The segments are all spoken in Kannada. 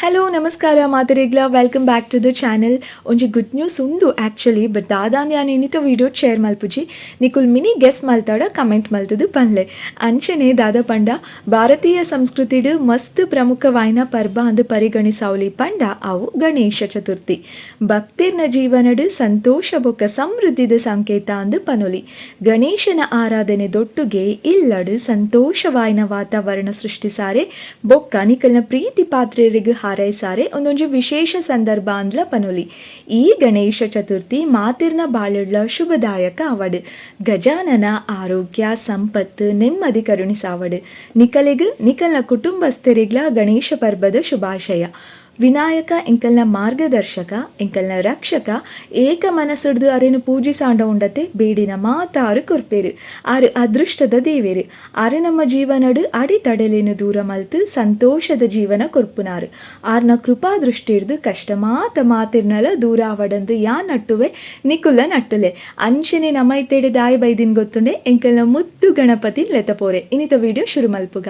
ಹಲೋ ನಮಸ್ಕಾರ ಮಾತರಿಗ್ಲ welcome back to the channel. ಒಂಜಿ ಗುಡ್ ನ್ಯೂಸ್ ಉಂಡು ಆ್ಯಕ್ಚುಲಿ, ಬಟ್ ದಾದಾಂದು ಯಾನು ಇನ್ನಿತ ವಿಡಿಯೋ ಶೇರ್ ಮಲ್ಪುಜಿ ನಿಕುಲ್ ಮಿನಿ ಗೆಸ್ ಮಲ್ತಾಡ ಕಮೆಂಟ್ ಮಲ್ತದು ಪನ್ಲೆ. ಅಂಚನೆ ದಾದ ಪಂಡ ಭಾರತೀಯ ಸಂಸ್ಕೃತಿಡು ಮಸ್ತ್ ಪ್ರಮುಖವಾಯಿನ ಪರ್ಬ ಅಂದು ಪರಿಗಣಿಸಾವಲಿ ಪಂಡ ಅವು ಗಣೇಶ ಚತುರ್ಥಿ. ಭಕ್ತಿರ್ನ ಜೀವನಡು ಸಂತೋಷ ಬೊಕ್ಕ ಸಮೃದ್ಧಿದ ಸಂಕೇತ ಅಂದು ಪನೊಲಿ. ಗಣೇಶನ ಆರಾಧನೆ ದೊಟ್ಟುಗೆ ಇಲ್ಲಡು ಸಂತೋಷವಾಯಿನ ವಾತಾವರಣ ಸೃಷ್ಟಿಸಾರೆ ಬೊಕ್ಕ ನಿಕಲ್ನ ಪ್ರೀತಿ ಪಾತ್ರೆರಿಗೆ ಹಾರೈಸಾರೆ ಒಂದೊಂದು ವಿಶೇಷ ಸಂದರ್ಭ ಅಂದ್ಲ ಪನೊಲಿ. ಈ ಗಣೇಶ ಚತುರ್ಥಿ ಮಾತಿರ್ನ ಬಾಳುಳ್ಳ ಶುಭದಾಯಕ ಅವಡು. ಗಜಾನನ ಆರೋಗ್ಯ ಸಂಪತ್ತು ನೆಮ್ಮದಿ ಕರುಣಿಸಾವಡು. ನಿಕಲ್ನ ಕುಟುಂಬಸ್ಥರಿಗ್ಲ ಗಣೇಶ ಪರ್ಬದ ಶುಭಾಶಯ. ವಿನಾಯಕ ಎಂಕಲ್ನ ಮಾರ್ಗದರ್ಶಕ ಎಂಕಲ್ನ ರಕ್ಷಕ ಏಕ ಮನಸ್ಸುಡ್ದು ಅರೆನು ಪೂಜಿಸಾಂಡ ಉಂಡತೆ ಬೇಡಿನ ಮಾತಾರು ಕೊರ್ಪೇರು. ಆರು ಅದೃಷ್ಟದ ದೇವೇರು. ಆರು ನಮ್ಮ ಜೀವನಡು ಅಡಿತಡಲೇನು ದೂರ ಮಲ್ತು ಸಂತೋಷದ ಜೀವನ ಕೊರ್ಪುನಾರು. ಆರ್ನ ಕೃಪಾ ದೃಷ್ಟಿಡ್ದು ಕಷ್ಟ ಮಾತಿರ್ನಲ ದೂರ ಅವಡಂದು ಯಾ ನಟ್ಟುವೆ ನಿಕುಲ ನಟ್ಟುಲೆ. ಅಂಚನೆ ನಮೈತೇಡೆ ದಾಯಿ ಬೈದಿನ್ ಗೊತ್ತುಂಡೆ ಎಂಕಲ್ನ ಮುದ್ದು ಗಣಪತಿ ಲೆತಪೋರೆ. ಇನ್ನಿತ ವಿಡಿಯೋ ಶುರು ಮಲ್ಪುಗ.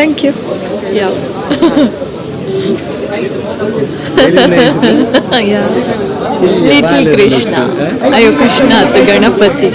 Thank you. ಯಾ ಲಿಟಲ್ ಕೃಷ್ಣ. ಅಯ್ಯೋ ಕೃಷ್ಣ ಆತ ಗಣಪತಿ.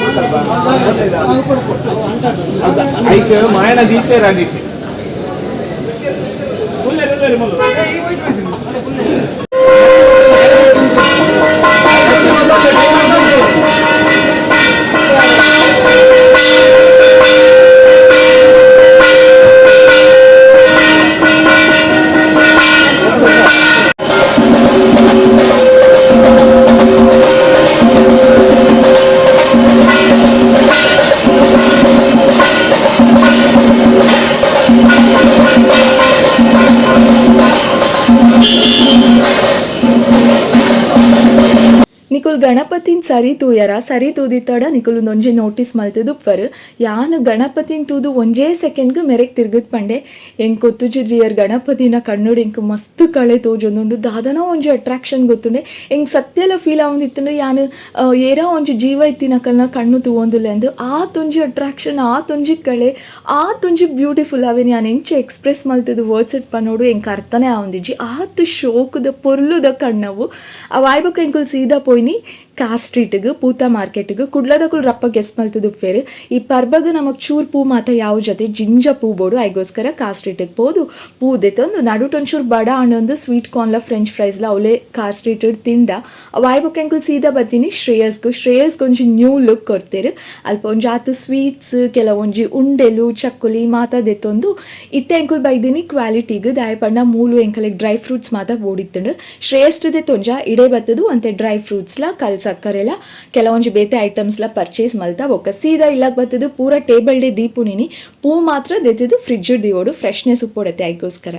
ನಿಕುಲ್ ಗಣಪತಿನ ಸರಿ ತೂಯರ ಸರಿ ತೂದಿತ್ತಾಡ ನಿಕುಲ್ ಒಂಜಿ ನೋಟಿಸ್ ಮಲ್ತದು ಪರ್ ಯಾನು ಗಣಪತಿನ ತೂದು ಒಂಜೇ ಸೆಕೆಂಡ್ಗೆ ಮೆರೆಗ್ ತಿರ್ಗದ್ ಪಂಡೆ ಹೆಂಗೆ ಗೊತ್ತುಜಿರ್ರಿಯರ್ ಗಣಪತಿನ ಕಣ್ಣುಡು ಹೆಂಗೆ ಮಸ್ತ್ ಕಳೆ ತೋಜೊಂದುಂಡು ದಾದನ ಒಂಜಿ ಅಟ್ರಾಕ್ಷನ್ ಗೊತ್ತುಂಡೆ ಹೆಂಗೆ ಸತ್ಯಲ ಫೀಲ್ ಆವೊಂದಿತ್ತುಂಡು ಯಾನು ಏರ ಒಂಜಿ ಜೀವ ಇತ್ತಿನಕಲ್ನ ಕಣ್ಣು ತೂವೊಂದುಲ್ಲೆ ಅಂದು ಆತೊಂಜಿ ಅಟ್ರಾಕ್ಷನ್ ಆತೊಂಜಿ ಕಳೆ ಆತೊಂಜಿ ಬ್ಯೂಟಿಫುಲ್ ಅವೇನು ಯಾನು ಹೆಂಚೆ ಎಕ್ಸ್ಪ್ರೆಸ್ ಮಲ್ತದು ವರ್ಡ್ಸ್ ಇಟ್ ಪನ್ನೋಡು ಹೆಂಗೆ ಅರ್ಥನೇ ಆವೊಂದಿಜ್ಜಿ ಆತು ಶೋಕುದ ಪೊರ್ಲುದ ಕಣ್ಣವು ಅವಾಯ್ಬಕ್ಕೆ ಹೆಂಕುಲ್ ಸೀದಾ ಪೋಯ್ನಿ ಕಾರ್ ಸ್ಟ್ರೀಟ್ಗೆ ಪೂತ ಮಾರ್ಕೆಟ್ಗೆ ಕುಡ್ಲದಕ್ಕೂ ರಪ್ಪ ಗೆಸ್ ಮಲ್ತದು ಫೇರು ಈ ಪರ್ಬಗ ನಮಗೆ ಚೂರು ಪೂ ಮಾತ ಯಾವ ಜೊತೆ ಜಿಂಜ ಪೂ ಬೋಡು ಐಗೋಸ್ಕರ ಕಾರ್ ಸ್ಟ್ರೀಟಿಗೆ ಹೋದು ಪೂ ದೆತ್ತೊಂದು ನಡುಟೊಂಚೂರು ಬಡ ಹಣ್ಣೊಂದು ಸ್ವೀಟ್ ಕಾರ್ನ್ಲ ಫ್ರೆಂಚ್ ಫ್ರೈಸ್ಲ ಅವಲೇ ಕಾರ್ ಸ್ಟ್ರೀಟ್ ತಿಂಡ ವಾಯ್ಬಕ್ಕೆ ಹೆಂಕುಲ್ ಸೀದಾ ಬರ್ತೀನಿ ಶ್ರೇಯಸ್ಗೆ ಒಂಜಿ ನ್ಯೂ ಲುಕ್ ಕೊಡ್ತೇರು ಅಲ್ಪ ಒಂಜಿ ಆತು ಸ್ವೀಟ್ಸ್ ಕೆಲವೊಂಜಿ ಉಂಡೆಲು ಚಕ್ಕುಲಿ ಮಾತ ದೆತ್ತೊಂದು ಇತ್ತೆ ಹೆಂಕುಲ್ ಬೈದಿನಿ ಕ್ವಾಲಿಟಿಗೆ ದಾಯ ಪಂಡ ಮೂಲು ಹೆಂಕಲಿಗೆ ಡ್ರೈ ಫ್ರೂಟ್ಸ್ ಮಾತ ಬೋಡಿತ್ತಂಡು ಶ್ರೇಯಸ್ಟ್ದೆ ತೊಂಜ ಇಡೇ ಬತ್ತದು ಅಂತೆ ಡ್ರೈ ಫ್ರೂಟ್ಸ್ಲ ಕಲ್ ಸಕ್ಕರೆಲ್ಲ ಕೆಲವೊಂಜಿ ಬೇತೆ ಐಟಮ್ಸ್ಲ ಪರ್ಚೇಸ್ ಮಲ್ತಾ ಬೊಕ್ಕ ಸೀದಾ ಇಲ್ಲಕ್ಕೆ ಬರ್ತದು ಪೂರ ಟೇಬಲ್ ಡೇ ದೀಪು ನಿನಿ ಪೂ ಮಾತ್ರ ದೆತ್ತಿದ್ದು ಫ್ರಿಡ್ಜ್ ದಿವೋಡು ಫ್ರೆಶ್ನೆಸ್ ಉಪ್ಪೊಡತ್ತೆ ಐಗೋಸ್ಕರ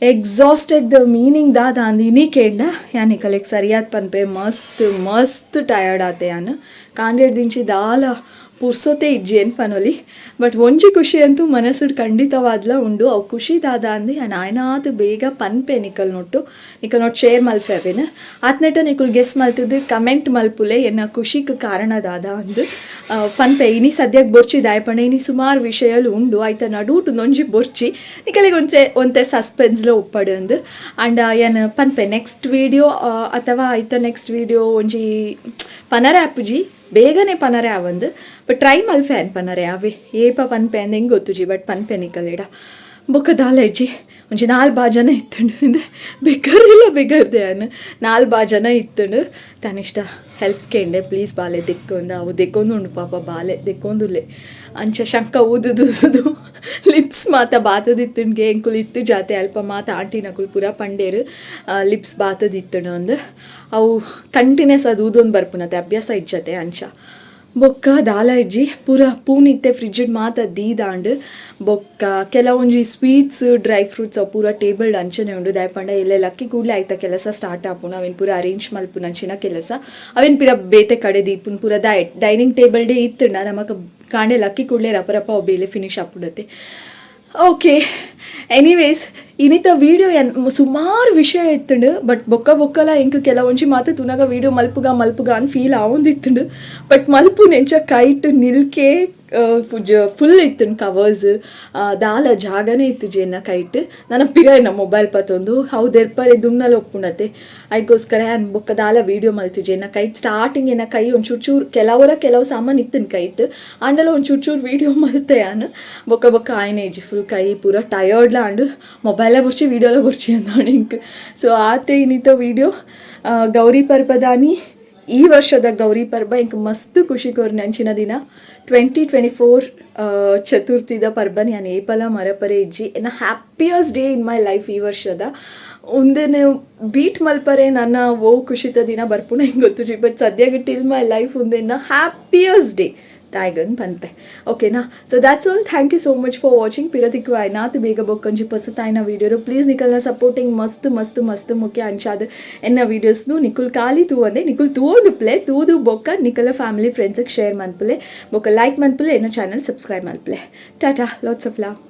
ಎಕ್ಸಾಸ್ಟೆಡ್ ದ ಮೀನಿಂಗ್ ದಾದ ಅಂದಿನಿ ಕೇಂಡ ಯಾನಿ ಕಲೆಗೆ ಸರಿಯಾದ ಪನ್ಪೆ ಮಸ್ತ್ ಮಸ್ತ್ ಟಯರ್ಡ್ ಆತೆ ಯಾನು ಕಾಂಡೇಡ್ ದಿಂಚಿ ದಾಲ ಪುರ್ಸೋತೆ ಇಜ್ಜಿ ಏನು ಪನೊಲಿ ಬಟ್ ಒಂಜಿ ಖುಷಿ ಅಂತೂ ಮನಸ್ಸು ಖಂಡಿತವಾದ್ಲ ಉಂಡು ಅವು ಖುಷಿ ದಾದ ಅಂದು ನಾಯ್ನಾತು ಬೇಗ ಪನ್ಪೆ ನಿಕಲ್ ನೋಟು ಶೇರ್ ಮಲ್ಪೇವೇನು ಆತ್ನೆಟ ನಿಕುಲ್ ಗೆಸ್ ಮಲ್ತಿದ್ದು ಕಮೆಂಟ್ ಮಲ್ಪುಲೆ ಎನ್ನ ಖುಷಿಗೆ ಕಾರಣ ದಾದ ಅಂದು ಪನ್ಪೆ ಇನಿ ಸದ್ಯಕ್ಕೆ ಬೊರ್ಚಿ ದಾಯಪಣೆ ಇನಿ ಸುಮಾರು ವಿಷಯಲು ಉಂಡು ಆಯ್ತಾ ನಡೂಟು ನೊಂಜಿ ಬೊರ್ಚಿ ನಿಕಲಿಗೆ ಒಂತೆ ಸಸ್ಪೆನ್ಸ್ಲ ಉಪ್ಪಡು ಅಂದು ಆ್ಯಂಡ್ ಏನು ಪನ್ಪೆ ನೆಕ್ಸ್ಟ್ ವೀಡಿಯೋ ಅಥವಾ ಆಯ್ತಾ ನೆಕ್ಸ್ಟ್ ವೀಡಿಯೋ ಒಂಜಿ ಪನರೆ ಆಪುಜಿ ಬೇಗನೆ ಪನರೆ ಆವಂದು ಬಟ್ ಟ್ರೈ ಮಲ್ಪೆ ಅನ್ ಪನರೆ ಅವೇ ಏಪ ಪನ್ಪೆ ಅಂದು ಹೆಂಗೆ ಗೊತ್ತುಜಿ ಬಟ್ ಪನ್ಪೆ ನಿಕಲೇಡ ಬೊಕ್ಕ ದಾಲ ಇಜ್ಜಿ ಒಂಜಿ 4 ಜನ ಇತ್ತುಂಡು ಇಂದೆ ಬೆಗರಿಲ್ಲ ಬೆಗರ್ದೆ ಅನ್ 4 ಜನ ಇತ್ತುಂಡು ತನಿಷ್ಟ ಹೆಲ್ಪ್ ಕೇಂಡೆ ಪ್ಲೀಸ್ ಬಾಲೆ ದೆಕ್ಕೊಂದು ಅವು ದೆಕ್ಕೊಂದು ಉಂಡು ಪಾಪ ಬಾಲೆ ದೆಕ್ಕೊಂದುಲ್ಲೆ ಅಂಚ ಶಂಕ ಊದುದು ಲಿಪ್ಸ್ ಮಾತ ಬಾತದಿತ್ತುಂಡ್ಗೆ ಎಂಕುಲ್ ಇತ್ತು ಜಾತೆ ಅಲ್ಪ ಮಾತ ಆಂಟಿ ನಕುಲ್ ಪೂರ ಪಂಡೇರು ಲಿಪ್ಸ್ ಬಾತದಿತ್ತುಂಡು ಅಂದು ಅವು ಕಂಟಿನ್ಯೂಸ್ ಅದು ಊದೊಂದು ಬರ್ಪುನತೆ ಅಭ್ಯಾಸ ಇಜ್ಜತೆ ಅಂಚ ಬೊಕ್ಕ ದಾಲ ಇಜ್ಜಿ ಪೂರ ಪೂನಿತ್ತೆ ಫ್ರಿಡ್ಜ್ ಮಾತ ದೀದಾಂಡು ಬೊಕ್ಕ ಕೆಲವೊಂಜಿ ಸ್ವೀಟ್ಸ್ ಡ್ರೈ ಫ್ರೂಟ್ಸ್ ಅವು ಪೂರ ಟೇಬಲ್ ಅಂಚನೆ ಉಂಡು ದಾಯಪಂಡ ಎಲ್ಲೆ ಲಕ್ಕಿ ಕೂಡಲೇ ಆಯ್ತಾ ಕೆಲಸ ಸ್ಟಾರ್ಟ್ ಆಪುನು ಅವೇನು ಪೂರ ಅರೇಂಜ್ ಮಲ್ಪುನ ಅಂಚಿನ ಕೆಲಸ ಅವೇನು ಪೂರ ಬೇತೆ ಕಡೆ ದೀಪುನ್ ಪೂರ ಡೈನಿಂಗ್ ಟೇಬಲ್ ಡೇ ಇತ್ತುಂಡ ನಮಗೆ ಕಾಂಡೆ ಲಕ್ಕಿ ಕೂಡಲೇ ರಪರಪ್ಪ ಅವು ಬೇಲೆ ಫಿನಿಶ್ ಆಪುಡತ್ತೆ ಓಕೆ ಎನಿವೇಸ್ ಇನ್ನಿತ ವೀಡಿಯೋ ಸುಮಾರು ವಿಷಯ ಇತ್ತುಂಡು ಬಟ್ ಬೊಕ್ಕಲ ಎಂಕ್ ಕೆಲವೊಂಜಿ ಮಾತು ತುನಗ ವೀಡಿಯೋ ಮಲ್ಪುಗ ಅನ್ ಫೀಲ್ ಆವೊಂದಿತ್ತುಂಡು ಬಟ್ ಮಲ್ಪು ನೆಂಚ ಕೈಟ್ ನಿಲ್ಕೆ ಫುಲ್ ಇತ್ತುಂಡು ಕವರ್ಸ್ ದಾಲ ಜಾಗನೇ ಇತ್ತು ಜೇನ ಕೈಟ್ ನನ್ನ ಪಿರ ಮೊಬೈಲ್ ಪತ್ತೊಂದು ಹೌದೆರ್ಪರೆ ದುಣ್ಣಲು ಒಪ್ಪುಣತೆ ಅದಕ್ಕೋಸ್ಕರ ಬೊಕ್ಕ ದಾಲ ವೀಡಿಯೋ ಮಲ್ತು ಜೇನ ಕೈಟ್ ಸ್ಟಾರ್ಟಿಂಗ್ ಏನ ಕೈ ಒಂಚೂರು ಚೂರು ಕೆಲವು ಸಾಮಾನು ಇತ್ತನ್ ಕೈಟ್ ಆಂಡಲ ಒಂಚೂರು ವೀಡಿಯೋ ಮಲ್ತೆ ಯಾನು ಬೊಕ್ಕ ಆಯ್ನೆ ಇಜ್ಜಿ ಫುಲ್ ಕೈ ಪೂರ ಟಯರ್ಡ್ಲ ಆಂಡು ಮೊಬೈಲ ಬುರ್ಚಿ ವೀಡಿಯೋಲ ಬುರ್ಚಿ ಅಂದ ಇಂಕ್ ಸೊ ಆತೆ ಇನ್ನಿತ ವೀಡಿಯೋ ಗೌರಿ ಪರ್ಬದಾನಿ ಈ ವರ್ಷದ ಗೌರಿ ಪರ್ಬ ಇಂಕ್ ಮಸ್ತ್ ಖುಷಿ ಕೋರ್ನಿ ಅಂಚಿನ ದಿನ 2024 ಚತುರ್ಥಿದ ಪರ್ಬ ನಾನು ಏಪಲ ಮರಪರೆ ಇಜ್ಜಿ ಎನ್ನ ಹ್ಯಾಪಿಯಸ್ಟ್ ಡೇ ಇನ್ ಮೈ ಲೈಫ್ ಈ ವರ್ಷದ ಒಂದೇನೆ ಬೀಟ್ ಮಲ್ಪರೆ ನನ್ನ ಓ ಖುಷಿತ ದಿನ ಬರ್ಪುಣ ಹಿಂಗೆ ಗೊತ್ತು ಬಟ್ ಸದ್ಯಕ್ಕೆ ಟಿಲ್ ಮೈ ಲೈಫ್ ಒಂದೇನ ಹ್ಯಾಪಿಯಸ್ಟ್ ಡೇ ತಾಯ್ಗನ್ ಪನ್ಪೆ ಓಕೆನಾ so that's all thank you so much for watching ಪಿರತಿಕ್ಕು ಆಯ್ನಾತ್ ಬೇಗ ಬೊಕ್ಕಂಜಿ ಪಸತಾಯ್ನ ವೀಡಿಯೋರು ಪ್ಲೀಸ್ ನಿಕಲ್ನ ಸಪೋರ್ಟಿಂಗ್ ಮಸ್ತ್ ಮುಖ್ಯ ಅಂಚಾದ ಎನ್ನ ವೀಡಿಯೋಸ್ನು ನಿಕುಲ್ ಖಾಲಿ ತೂವಂದೆ ನಿಕುಲ್ ತೂದು ಪ್ಲೇ ತೂದು ಬೊಕ್ಕ ನಿಕಲ ಫ್ಯಾಮಿಲಿ ಫ್ರೆಂಡ್ಸಿಗೆ ಶೇರ್ ಮನ್ಪುಲೆ ಬೊಕ್ಕ ಲೈಕ್ ಮನ್ಪುಲೆ ಎನ್ನ ಚಾನಲ್ ಸಬ್ಸ್ಕ್ರೈಬ್ ಮನ್ಪುಲೆ ಟಾಟಾ ಲಾಟ್ಸ್ ಆಫ್ ಲವ್